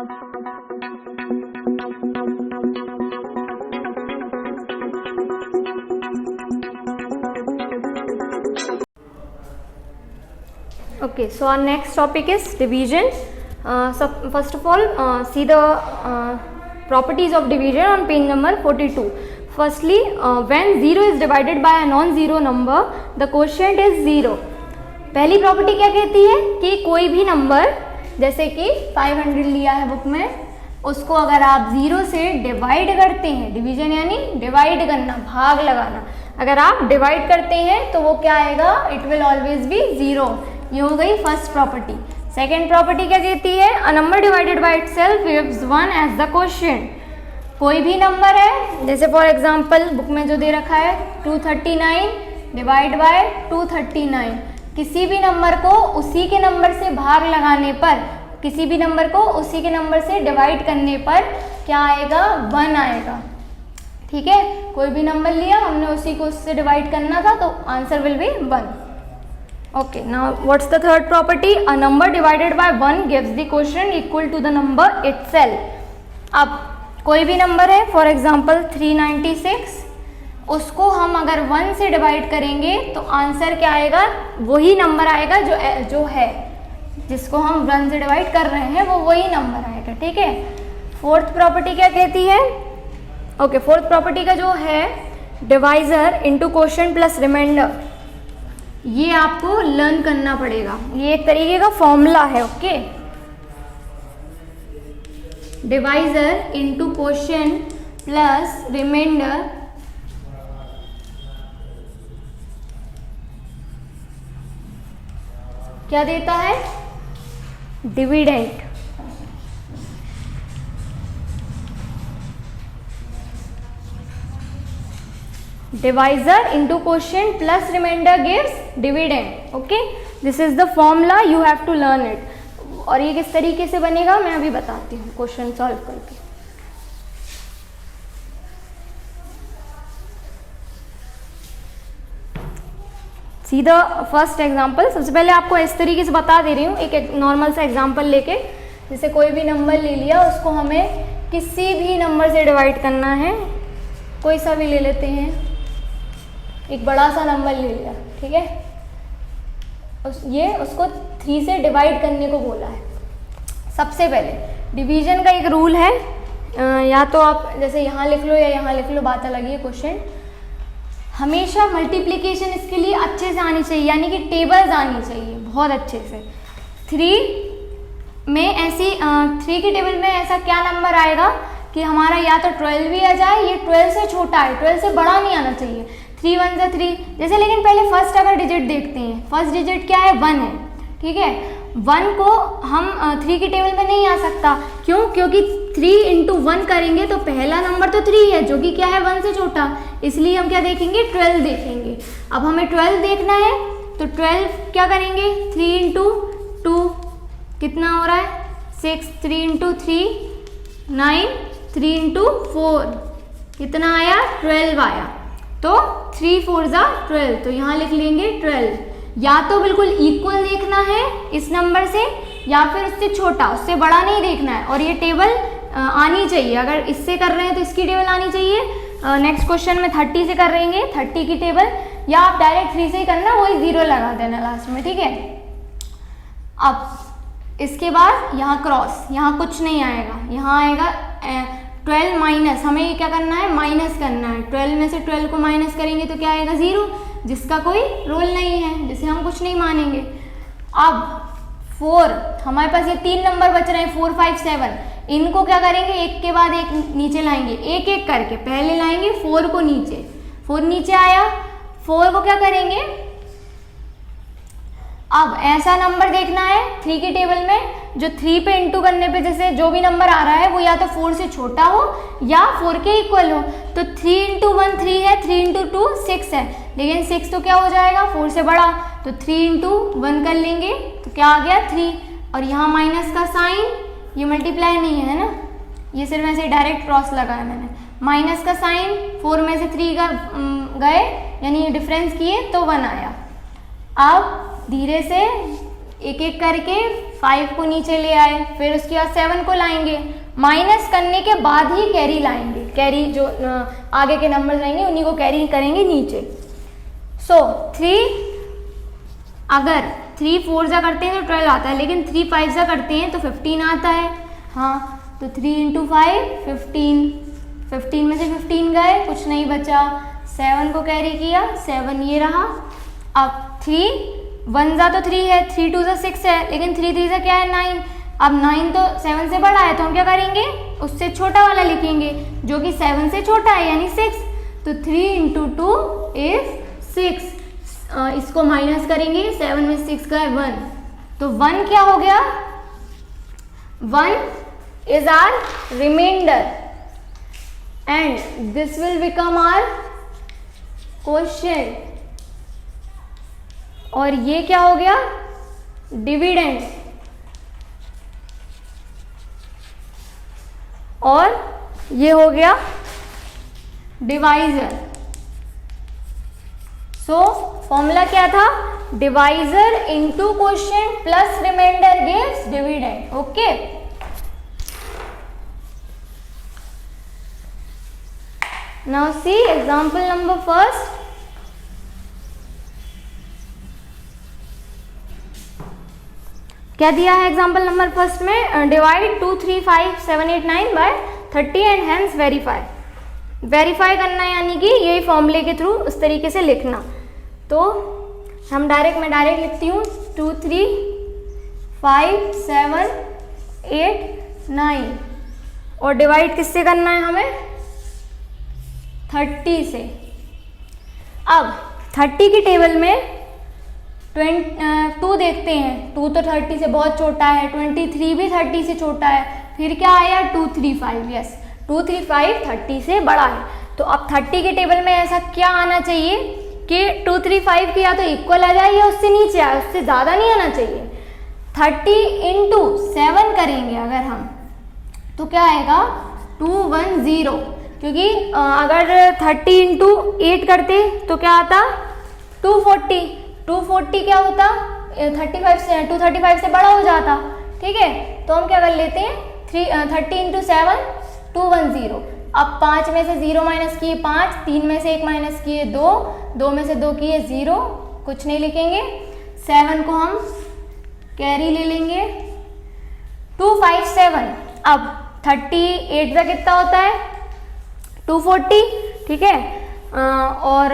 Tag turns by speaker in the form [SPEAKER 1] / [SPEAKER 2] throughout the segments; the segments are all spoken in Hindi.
[SPEAKER 1] Okay, so our next topic is division. So first of all, see the properties of division on page number 42. Firstly, when 0 is divided by a non-zero number, the quotient is 0. पहली प्रॉपर्टी क्या कहती है कि कोई भी नंबर, जैसे कि 500 लिया है बुक में, उसको अगर आप 0 से डिवाइड करते हैं, डिवीजन यानी डिवाइड करना, भाग लगाना, अगर आप डिवाइड करते हैं तो वो क्या आएगा, इट विल ऑलवेज बी 0. ये हो गई फर्स्ट प्रॉपर्टी. सेकेंड प्रॉपर्टी क्या कहती है, a number divided by itself gives 1 as the quotient. कोई भी नंबर है, जैसे फॉर एग्जांपल बुक में जो दे रखा है 239 डिवाइड बाय 239, किसी भी नंबर को उसी के नंबर से भाग लगाने पर, किसी भी नंबर को उसी के नंबर से डिवाइड करने पर क्या आएगा, 1 आएगा. ठीक है, कोई भी नंबर लिया हमने, उसी को उससे डिवाइड करना था, तो answer will B 1. Okay, now what's the third property? A number divided by 1 gives the quotient equal to the number itself. अब कोई भी नंबर है, फॉर एग्जाम्पल 396, उसको हम अगर 1 से डिवाइड करेंगे तो आंसर क्या आएगा, वही नंबर आएगा जो है, जिसको हम 1 से डिवाइड कर रहे हैं वो वही नंबर आएगा. ठीक है. फोर्थ प्रॉपर्टी क्या कहती है, ओके, फोर्थ प्रॉपर्टी का जो है divisor into quotient plus remainder, ये आपको लर्न करना पड़ेगा. ये एक तरीके का फॉर्मूला है. Okay, divisor into quotient plus remainder क्या देता है, dividend. Divisor into quotient plus remainder gives dividend. Okay, this is the formula, you have to learn it. और ये किस तरीके से बनेगा मैं अभी बताती हूँ क्वेश्चन सॉल्व करके. See the first example. सबसे पहले आपको इस तरीके से बता दे रही हूँ, एक नॉर्मल सा एग्जाम्पल लेके, जैसे कोई भी नंबर ले लिया, उसको हमें किसी भी नंबर से डिवाइड करना है, कोई सा भी ले लेते हैं, एक बड़ा सा नंबर ले लिया. ठीक है, ये उसको 3 से डिवाइड करने को बोला है. सबसे पहले डिवीजन का एक रूल है, या तो आप जैसे यहाँ लिख लो या यहाँ लिख लो, बात अलग है. क्वेश्चन हमेशा मल्टीप्लिकेशन इसके लिए अच्छे से आनी चाहिए, यानी कि टेबल्स आनी चाहिए बहुत अच्छे से. 3 में ऐसी 3 की टेबल में ऐसा क्या नंबर आएगा कि हमारा या तो 12 भी आ जाए, ये 12 से छोटा है, 12 से बड़ा नहीं आना चाहिए. 3 1 से 3 जैसे, लेकिन पहले फर्स्ट अगर डिजिट देखते हैं, फर्स्ट डिजिट क्या है, 1 है. ठीक है, 1 को हम 3 की टेबल में नहीं आ सकता. क्यों, क्योंकि 3 इंटू 1 करेंगे तो पहला नंबर तो 3 है, जो कि क्या है, 1 से छोटा, इसलिए हम क्या देखेंगे, 12 देखेंगे. अब हमें 12 देखना है तो 12 क्या करेंगे, 3 इंटू 2 कितना हो रहा है, 6, 3 इंटू 3 9, 3 इंटू 4 कितना आया, 12 आया. तो 3 4 जा 12, तो यहाँ लिख लेंगे 12. या तो बिल्कुल इक्वल देखना है इस नंबर से, या फिर उससे छोटा, उससे बड़ा नहीं देखना है. और ये टेबल आनी चाहिए, अगर इससे कर रहे हैं तो इसकी टेबल आनी चाहिए. नेक्स्ट क्वेश्चन में 30 से कर रहेंगे, 30 की टेबल, या आप डायरेक्ट 3 से ही करना, वही 0 लगा देना लास्ट में. ठीक है. अब इसके बाद यहाँ क्रॉस, यहाँ कुछ नहीं आएगा, यहाँ आएगा 12 माइनस, हमें क्या करना है, माइनस करना है. 12 में से 12 को माइनस करेंगे तो क्या आएगा, 0, जिसका कोई रोल नहीं है, जिसे हम कुछ नहीं मानेंगे. अब 4, हमारे पास ये 3 नंबर बच रहे हैं, 4 5 7, इनको क्या करेंगे, एक के बाद एक नीचे लाएंगे, एक एक करके. पहले लाएंगे 4 को नीचे, 4 नीचे आया, 4 को क्या करेंगे, अब ऐसा नंबर देखना है 3 की टेबल में जो 3 पे इंटू करने पे जैसे जो भी नंबर आ रहा है वो या तो 4 से छोटा हो या 4 के इक्वल हो. तो 3 इंटू 1 3 है, 3 इंटू 2 6 है, लेकिन 6 तो क्या हो जाएगा, 4 से बड़ा, तो 3 इंटू 1 कर लेंगे तो क्या आ गया, 3. और यहाँ माइनस का साइन, ये मल्टीप्लाई नहीं है ना, ये सिर्फ ऐसे डायरेक्ट क्रॉस लगाया मैंने. माइनस का साइन, 4 में से 3 का गए, यानी डिफरेंस किए तो 1 आया. अब धीरे से एक एक करके 5 को नीचे ले आए, फिर उसके बाद 7 को लाएंगे, माइनस करने के बाद ही कैरी लाएंगे, कैरी जो आगे के नंबर रहेंगे उन्हीं को कैरी करेंगे नीचे। सो 3 अगर 3 4 जा करते हैं तो 12 आता है, लेकिन 3 5 जा करते हैं तो 15 आता है। हाँ, तो 3 × 5 15, 15 में से 15 गए, कुछ नहीं बचा, 7 को कैरी किया, 7 ये रहा। अब 3 1 जा तो 3 है, 3 2 जा 6 है, लेकिन 3 3 जा क्या है 9। अब 9 तो 7 से बड़ा है, तो हम क्या करेंगे, उससे छोटा वाला लिखेंगे जो कि 7 से छोटा है, यानी 6। तो 3 × 2 इज 6। इसको माइनस करेंगे, 7 में 6 का है 1, तो 1 क्या हो गया, 1 is our remainder and this will become our quotient. और ये क्या हो गया, डिविडेंड। और ये हो गया डिवाइजर। सो फॉर्मूला क्या था, divisor into quotient plus remainder gives dividend. Okay, now see example number first. क्या दिया है एग्जाम्पल नंबर फर्स्ट में, divide 2 3 5 7 8 9 by 30 and hence verify. Verify करना है, यानी कि यही फॉर्मूले के थ्रू उस तरीके से लिखना। तो मैं डायरेक्ट लिखती हूँ 2 3 5 7 8 9 और डिवाइड किससे करना है हमें, 30 से। अब 30 की टेबल में 2 देखते हैं, 2 तो 30 से बहुत छोटा है, 23 भी 30 से छोटा है, फिर क्या आया 2 3 5, यस 2 3 5 30 से बड़ा है। तो अब 30 के टेबल में ऐसा क्या आना चाहिए कि 2 3 5 की या तो इक्वल आ जाए या उससे नीचे आए, उससे ज़्यादा नहीं आना चाहिए। 30 × 7 करेंगे अगर हम, तो क्या आएगा 210, क्योंकि अगर 30 × 8 करते तो क्या आता 240। 240 क्या होता 35 से, 235 से बड़ा हो जाता, ठीक है। तो हम क्या कर लेते हैं 30 × 7 210। अब 5 में से 0 माइनस किए 5, 3 में से 1 माइनस किए 2, 2 में से 2 किए 0, कुछ नहीं लिखेंगे। 7 को हम कैरी ले लेंगे, 257। अब 38 का कितना होता है 240, ठीक है। और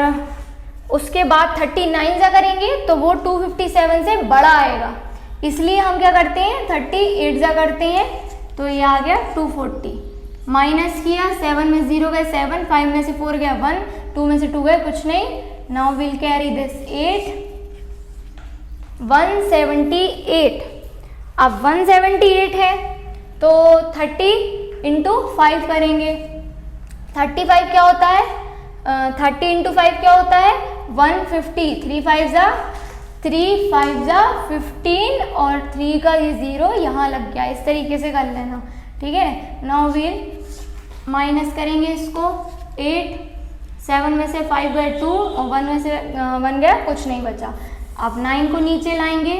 [SPEAKER 1] उसके बाद 39 जा करेंगे तो वो 257 से बड़ा आएगा, इसलिए हम क्या करते हैं 38 जा करते हैं, तो ये आ गया 240। माइनस किया, 7 में 0 गए 7, 5 में से 4 गया 1, 2 में से 2 गए कुछ नहीं। Now will carry this 8, 178। अब 178 है तो 30 × 5 करेंगे। 35 क्या होता है 30 × 5 क्या होता है 150। 3 5 जा 15 और 3 का ये 0 यहाँ लग गया, इस तरीके से कर लेना, ठीक है। नाउ विल माइनस करेंगे इसको, 8, 7 में से 5 गए 2 और 1 में से 1 गया, कुछ नहीं बचा। अब 9 को नीचे लाएंगे,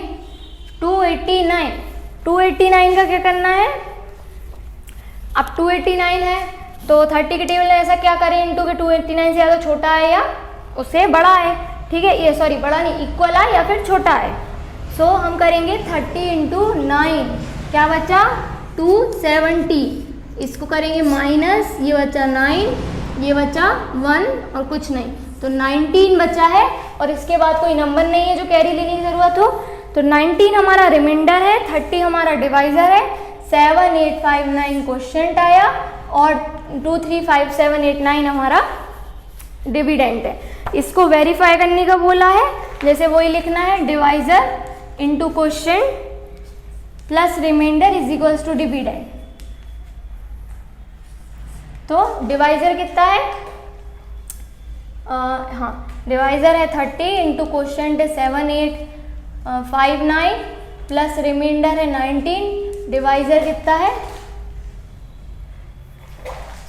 [SPEAKER 1] 289। 289 का क्या करना है, अब 289 है तो 30 के टेबल में ऐसा क्या करें इनटू के 289 से या तो छोटा है या उससे बड़ा है, ठीक है। ये सॉरी बड़ा नहीं, इक्वल है या फिर छोटा है। सो हम करेंगे 30 × 9, क्या बचा 270। इसको करेंगे माइनस, ये बचा 9, ये बचा 1 और कुछ नहीं, तो 19 बचा है। और इसके बाद कोई नंबर नहीं है जो कैरी लेने की ज़रूरत हो, तो 19 हमारा रिमाइंडर है, 30 हमारा डिवाइजर है, 7 8 5 9 क्वोशिएंट आया और 2 3 5 7 8 9 हमारा डिविडेंड है। इसको वेरीफाई करने का बोला है, जैसे वही लिखना है, divisor into quotient plus remainder is equals to dividend. तो डिवाइजर कितना है, हाँ डिवाइजर है 30 × क्वोशिएंट है 7 8 5 9 प्लस रिमाइंडर है 19, डिवाइजर कितना है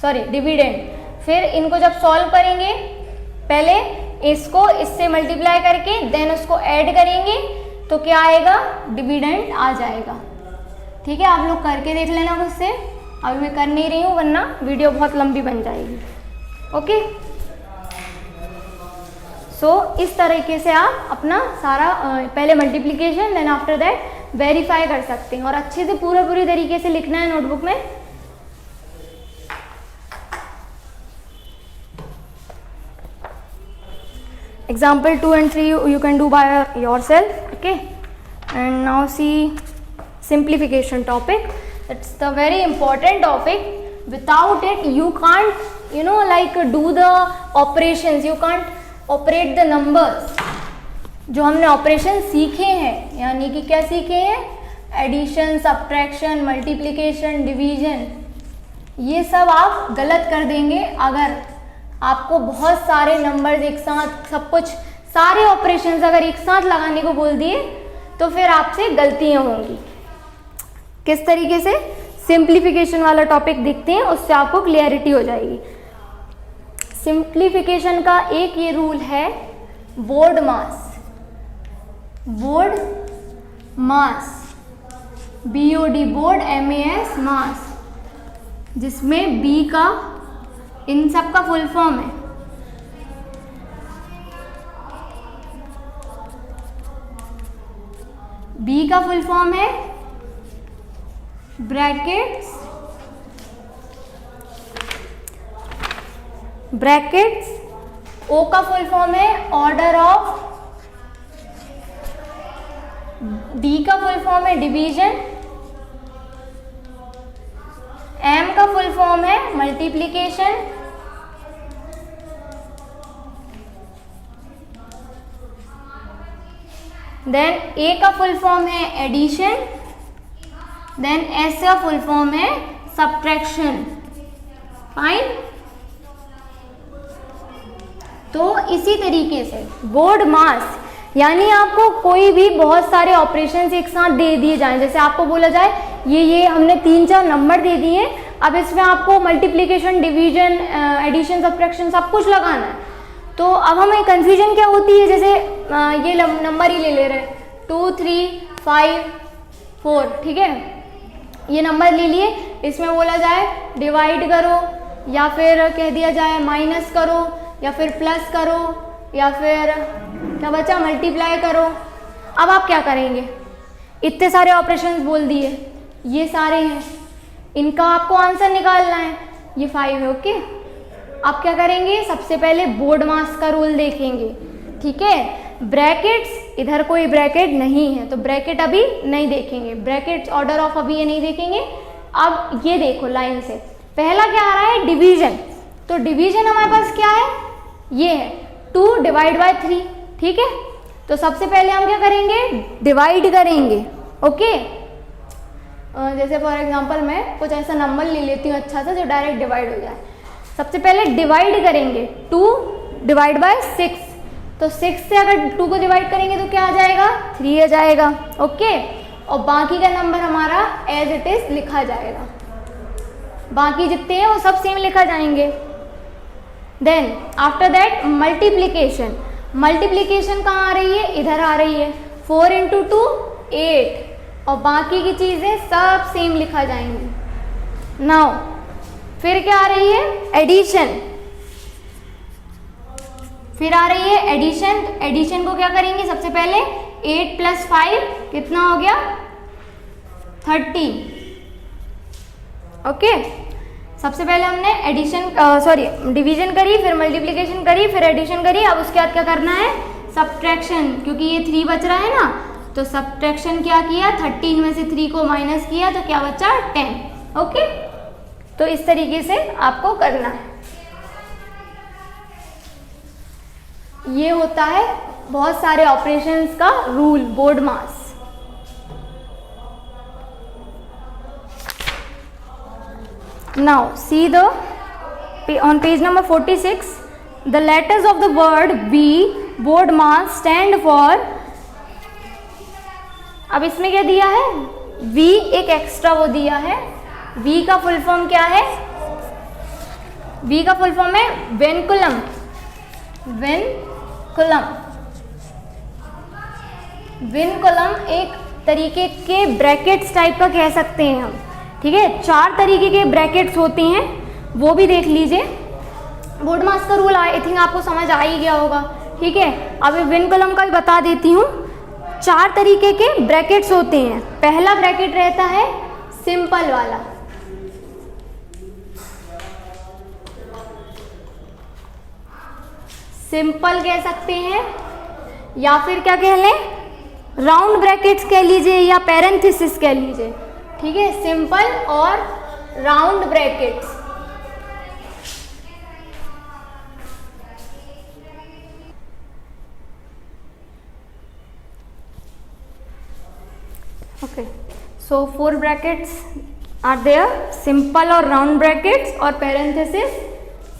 [SPEAKER 1] सॉरी डिविडेंड। फिर इनको जब सॉल्व करेंगे, पहले इसको इससे मल्टीप्लाई करके देन उसको ऐड करेंगे, तो क्या आएगा, डिविडेंड आ जाएगा। ठीक है, आप लोग करके देख लेना खुद से, अभी मैं कर नहीं रही हूँ वरना वीडियो बहुत लंबी बन जाएगी। ओके, सो इस तरीके से आप अपना सारा पहले multiplication then after that verify कर सकते हैं, और अच्छे से पूरी तरीके से लिखना है नोटबुक में। Example 2 and 3 you can do by yourself. Okay, and now see simplification topic. It's the very important topic. Without it you can't like do the operations, you can't operate the numbers. जो हमने ऑपरेशन सीखे हैं, यानी कि क्या सीखे हैं, एडिशन, सब्ट्रैक्शन, मल्टीप्लिकेशन, डिवीजन, ये सब आप गलत कर देंगे अगर आपको बहुत सारे नंबर्स एक साथ, सब कुछ, सारे ऑपरेशंस अगर एक साथ लगाने को बोल दिए तो फिर आपसे गलतियां होंगी। किस तरीके से, सिंप्लीफिकेशन वाला टॉपिक देखते हैं, उससे आपको क्लियरिटी हो जाएगी। सिंप्लीफिकेशन का एक ये रूल है, बोर्ड मास, बोर्ड मास, BOD बोर्ड, MAS मास, जिसमें B का, इन सब का फुल फॉर्म है, B का फुल फॉर्म है ब्रैकेट्स, O का फुल फॉर्म है ऑर्डर ऑफ, D का फुल फॉर्म है डिवीजन, M का फुल फॉर्म है मल्टीप्लिकेशन, देन A का फुल फॉर्म है एडिशन, देन S का फुल फॉर्म है सब्ट्रैक्शन। फाइन, तो इसी तरीके से बोर्ड मास, यानी आपको कोई भी बहुत सारे ऑपरेशंस एक साथ दे दिए जाएं, जैसे आपको बोला जाए ये हमने 3-4 नंबर दे दिए, अब इसमें आपको मल्टीप्लिकेशन, डिवीजन, एडिशन, सब्ट्रैक्शन सब कुछ लगाना है, तो अब हमें कंफ्यूजन क्या होती है, जैसे ये नंबर ही ले रहे हैं 2, 3, 5, 4, ठीक है, ये नंबर ले लिए, इसमें बोला जाए डिवाइड करो, या फिर कह दिया जाए माइनस करो, या फिर प्लस करो, या फिर क्या बचा, मल्टीप्लाई करो। अब आप क्या करेंगे, इतने सारे ऑपरेशंस बोल दिए, ये सारे हैं, इनका आपको आंसर निकालना है, ये 5 है। ओके, आप क्या करेंगे, सबसे पहले बोर्ड मास का रूल देखेंगे। ठीक है, ब्रैकेट्स, इधर कोई ब्रैकेट नहीं है तो ब्रैकेट अभी नहीं देखेंगे, ब्रैकेट्स ऑर्डर ऑफ अभी ये नहीं देखेंगे। अब ये देखो लाइन से, पहला क्या आ रहा है, डिवीजन, तो डिवीजन हमारे पास क्या है, ये है 2 डिवाइड बाय 3। ठीक है, तो सबसे पहले हम क्या करेंगे, डिवाइड करेंगे। ओके, जैसे फॉर एग्जांपल मैं कुछ ऐसा नंबर ले लेती हूँ अच्छा सा जो डायरेक्ट डिवाइड हो जाए। सबसे पहले डिवाइड करेंगे, 2 डिवाइड बाय 6, तो 6 से अगर 2 को डिवाइड करेंगे तो क्या आ जाएगा, 3 आ जाएगा। ओके, और बाकी का नंबर हमारा एज इट इज लिखा जाएगा, बाकी जितने हैं वो सब सेम लिखा जाएंगे। Then after that multiplication, multiplication कहाँ आ रही है, इधर आ रही है, 4 × 2 8, और बाकी की चीज़ें सब सेम लिखा जाएंगी। नाउ फिर क्या आ रही है, एडिशन, फिर आ रही है एडिशन। एडिशन को क्या करेंगे, सबसे पहले 8 + 5 कितना हो गया, 13। ओके, सबसे पहले हमने एडिशन डिवीजन करी, फिर मल्टीप्लिकेशन करी, फिर एडिशन करी। अब उसके बाद क्या करना है, सब्ट्रैक्शन, क्योंकि ये 3 बच रहा है ना, तो सब्ट्रैक्शन क्या किया, 13 में से 3 को माइनस किया तो क्या बचा, 10। ओके, तो इस तरीके से आपको करना है। ये होता है बहुत सारे ऑपरेशंस का rule, board mass. Now see on page number 46, the letters of the word B, board mass, stand for, अब इसमें क्या दिया है, V एक एक्स्ट्रा वो दिया है, V का फुल फॉर्म क्या है, V का फुल फॉर्म है वेनकुलम, वेनकुलम। विनकुलम एक तरीके के ब्रैकेट्स टाइप का कह सकते हैं हम, ठीक है। 4 तरीके के ब्रैकेट्स होते हैं, वो भी देख लीजिए। बोर्डमास का रूल आई थिंक आपको समझ आ ही गया होगा, ठीक है। अभी विनकुलम का भी बता देती हूँ। 4 तरीके के ब्रैकेट्स होते हैं। पहला ब्रैकेट रहता है सिंपल वाला, सिंपल कह सकते हैं, या फिर क्या कह लें, राउंड ब्रैकेट्स कह लीजिए या पैरेंथेसिस कह लीजिए, ठीक है। Simple or round brackets. Okay, so 4 brackets are there, simple or round brackets or parenthesis,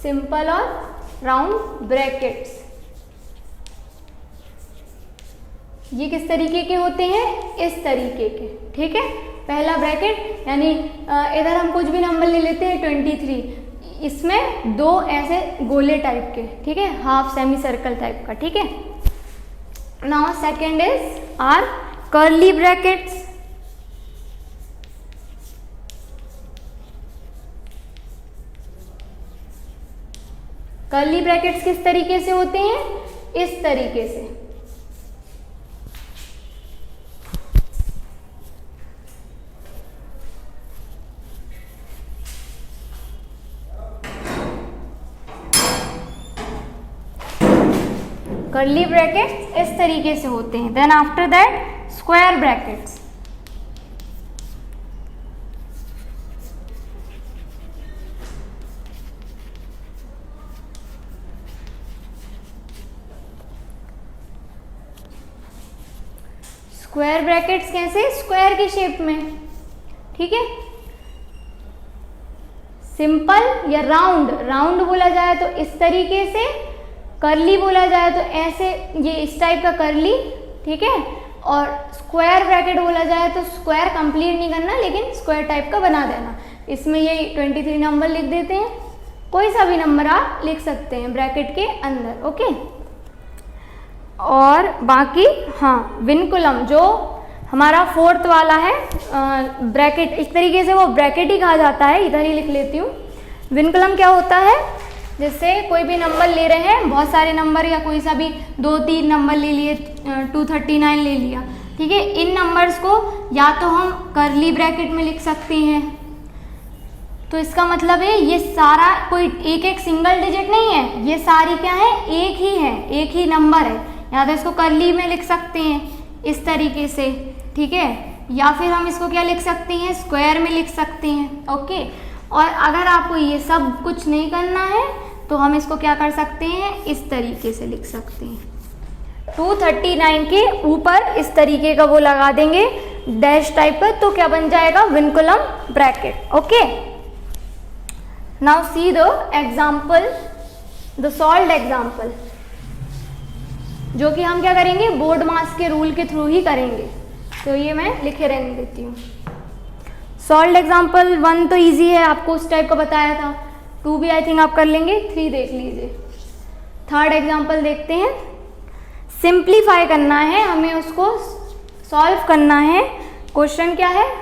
[SPEAKER 1] simple or round brackets. ये किस तरीके के होते हैं, इस तरीके के, ठीक है। पहला ब्रैकेट यानी इधर हम कुछ भी नंबर ले लेते हैं 23, इसमें 2 ऐसे गोले टाइप के, ठीक है, हाफ सेमी सर्कल टाइप का, ठीक है। Now second is our curly brackets. Curly brackets किस तरीके से होते हैं, इस तरीके से। कर्ली ब्रैकेट्स इस तरीके से होते हैं। Then after that square brackets. Square brackets कैसे, स्क्वायर की शेप में, ठीक है। सिंपल या राउंड, राउंड बोला जाए तो इस तरीके से, कर्ली बोला जाए तो ऐसे, ये इस टाइप का कर्ली, ठीक है। और स्क्वायर ब्रैकेट बोला जाए तो स्क्वायर कंप्लीट नहीं करना, लेकिन स्क्वायर टाइप का बना देना। इसमें ये 23 नंबर लिख देते हैं, कोई सा भी नंबर आप लिख सकते हैं ब्रैकेट के अंदर, ओके। और बाकी हाँ, विनकुलम जो हमारा 4th वाला है ब्रैकेट, इस तरीके से वो ब्रैकेट ही कहा जाता है, इधर ही लिख लेती हूँ। विनकुलम क्या होता है, जैसे कोई भी नंबर ले रहे हैं, बहुत सारे नंबर या कोई सा भी 2-3 नंबर ले लिए, 239 ले लिया, ठीक है। इन नंबर्स को या तो हम कर्ली ब्रैकेट में लिख सकते हैं, तो इसका मतलब है ये सारा कोई एक सिंगल डिजिट नहीं है, ये सारी क्या है, एक ही है, एक ही नंबर है। या तो इसको कर्ली में लिख सकते हैं इस तरीके से, ठीक है, या फिर हम इसको क्या लिख सकते हैं, स्क्वायर में लिख सकते हैं, ओके। और अगर आपको ये सब कुछ नहीं करना है तो हम इसको क्या कर सकते हैं, इस तरीके से लिख सकते हैं। 239 के ऊपर इस तरीके का वो लगा देंगे डैश टाइप का, तो क्या बन जाएगा, vinculum bracket, okay. Now see the example, the solved example, जो कि हम क्या करेंगे, बोर्ड मास के रूल के थ्रू ही करेंगे। तो ये मैं लिखे रहने देती हूँ। सॉल्व्ड एग्जाम्पल 1 तो इजी है, आपको उस टाइप का बताया था। 2 भी आई थिंक आप कर लेंगे, 3 देख लीजिए। 3rd एग्जाम्पल देखते हैं। सिंप्लीफाई करना है हमें, उसको सॉल्व करना है। क्वेश्चन क्या है,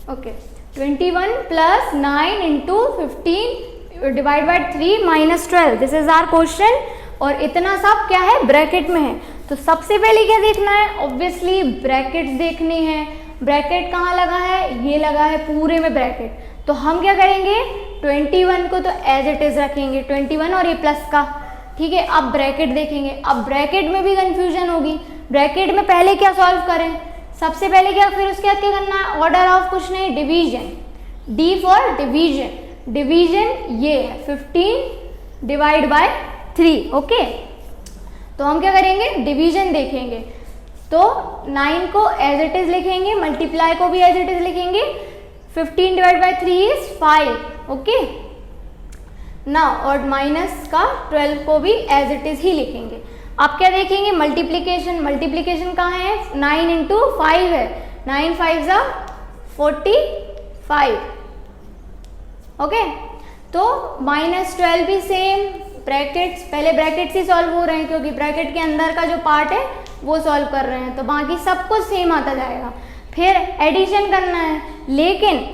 [SPEAKER 1] okay 21 plus 9 into 15 divide by 3 minus 12, this is our question. और इतना सब क्या है, ब्रैकेट में है। तो सबसे पहले क्या देखना है, ऑब्वियसली ब्रैकेट्स देखने हैं। ब्रैकेट कहाँ लगा है, ये लगा है पूरे में ब्रैकेट। तो हम क्या करेंगे, 21 को तो एज इट इज रखेंगे, 21 और ये प्लस का, ठीक है। अब ब्रैकेट देखेंगे, अब ब्रैकेट में भी कंफ्यूजन होगी। ब्रैकेट में पहले क्या सॉल्व करें, सबसे पहले क्या, फिर उसके बाद क्या करना है, ऑर्डर ऑफ कुछ नहीं, division, D for division. Division ये है 15 डिवाइड बाय 3, ओके। तो हम क्या करेंगे, डिवीजन देखेंगे। तो 9 को एज इट इज लिखेंगे, मल्टीप्लाई को भी एज इट इज लिखेंगे। 15 डिवाइड बाय 3 इज 5, ओके ना। और माइनस का 12 को भी एज इट इज ही लिखेंगे। आप क्या देखेंगे, मल्टीप्लीकेशन, मल्टीप्लीकेशन कहाँ है, 9 इंटू 5 है, 9 5 ज़ा 45, ओके। तो -12 भी सेम, ब्रैकेट्स, पहले ब्रैकेट्स ही सॉल्व हो रहे हैं क्योंकि ब्रैकेट के अंदर का जो पार्ट है वो सॉल्व कर रहे हैं, तो बाकी सब कुछ सेम आता जाएगा। फिर एडिशन करना है, लेकिन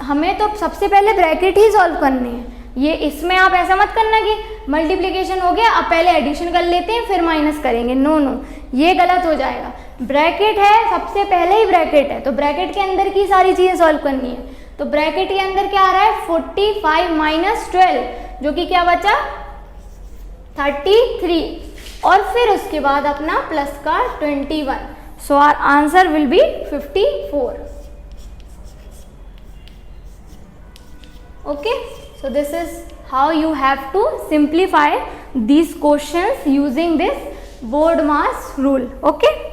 [SPEAKER 1] हमें तो सबसे पहले ब्रैकेट ही सॉल्व करनी है। ये इसमें आप ऐसा मत करना कि मल्टीप्लिकेशन हो गया अब पहले एडिशन कर लेते हैं फिर माइनस करेंगे, नो नो, ये गलत हो जाएगा। ब्रैकेट है, सबसे पहले ही ब्रैकेट है, तो ब्रैकेट के अंदर की सारी चीज़ें सॉल्व करनी है। तो ब्रैकेट के अंदर क्या आ रहा है, 45 माइनस 12, जो कि क्या बचा, 33, और फिर उसके बाद अपना प्लस का 21। So our answer will be 54। Okay, so this is how you have to simplify these questions using this BORDMAS rule. Okay.